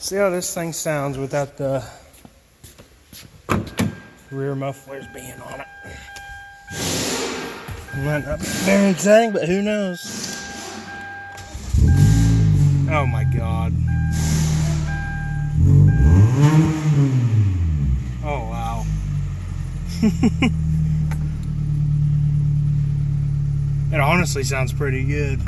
See how this thing sounds without the rear mufflers being on it. Might not be a bad thing, but who knows? Oh my God. Oh wow. It honestly sounds pretty good.